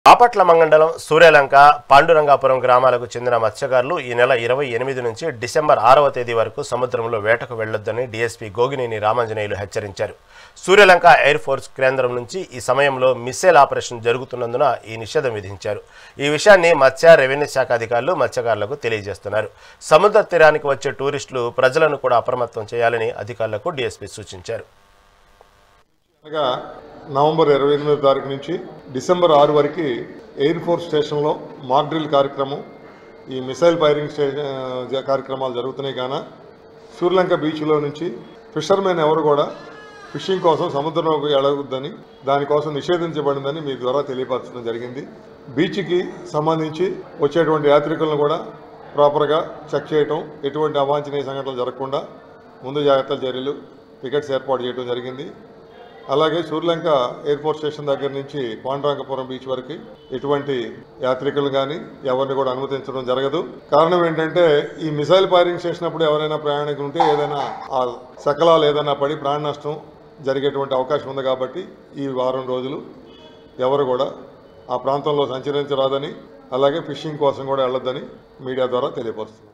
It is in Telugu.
బాపట్ల మండలం సూర్యలంక పాండురంగాపురం గ్రామాలకు చెందిన మత్స్యకారులు ఈ నెల 28 నుంచి డిసెంబర్ 6వ తేదీ వరకు సముద్రంలో వేటకు వెళ్లొద్దని డీఎస్పీ గోగినేని రామాంజనేయులు హెచ్చరించారు. సూర్యలంక ఎయిర్ ఫోర్స్ కేంద్రం నుంచి ఈ సమయంలో మిస్సైల్ ఆపరేషన్ జరుగుతున్నందున ఈ నిషేధం విధించారు. ఈ విషయాన్ని మత్స్య రెవెన్యూ శాఖ అధికారులు మత్స్యకారులకు తెలియజేస్తున్నారు. సముద్ర తీరానికి వచ్చే టూరిస్టులు ప్రజలను కూడా అప్రమత్తం చేయాలని అధికారులకు డీఎస్పీ సూచించారు. నవంబర్ 28వ తారీఖు నుంచి డిసెంబర్ 6 వరకు ఎయిర్ ఫోర్స్ స్టేషన్లో మాక్ డ్రిల్ కార్యక్రమం, ఈ మిసైల్ ఫైరింగ్ కార్యక్రమాలు జరుగుతున్నాయి. కాన సూర్యలంక బీచ్లో నుంచి ఫిషర్మెన్ ఎవరు కూడా ఫిషింగ్ కోసం సముద్రంలోకి వెళ్ళవద్దని, దానికోసం నిషేధించబడిందని మీ ద్వారా తెలియపరచడం జరిగింది. బీచ్కి సంబంధించి వచ్చేటువంటి యాత్రికులను కూడా ప్రాపర్గా చెక్ చేయటం, ఎటువంటి అవాంఛనీయ సంఘటనలు జరగకుండా ముందు జాగ్రత్తల చర్యలు, పికెట్స్ ఏర్పాటు చేయడం జరిగింది. అలాగే సూర్యలంక ఎయిర్పోర్ట్ స్టేషన్ దగ్గర నుంచి పాండురంగపురం బీచ్ వరకు ఎటువంటి యాత్రికులు కానీ ఎవరిని కూడా అనుమతించడం జరగదు. కారణం ఏంటంటే ఈ మిసైల్ ఫైరింగ్ చేసినప్పుడు ఎవరైనా ప్రయాణికులు ఉంటే ఏదైనా ఆ శకలాలు ఏదైనా పడి ప్రాణ నష్టం జరిగేటువంటి అవకాశం ఉంది. కాబట్టి ఈ వారం రోజులు ఎవరు కూడా ఆ ప్రాంతంలో సంచరించరాదని, అలాగే ఫిషింగ్ కోసం కూడా వెళ్ళొద్దని మీడియా ద్వారా తెలియపరుస్తుంది.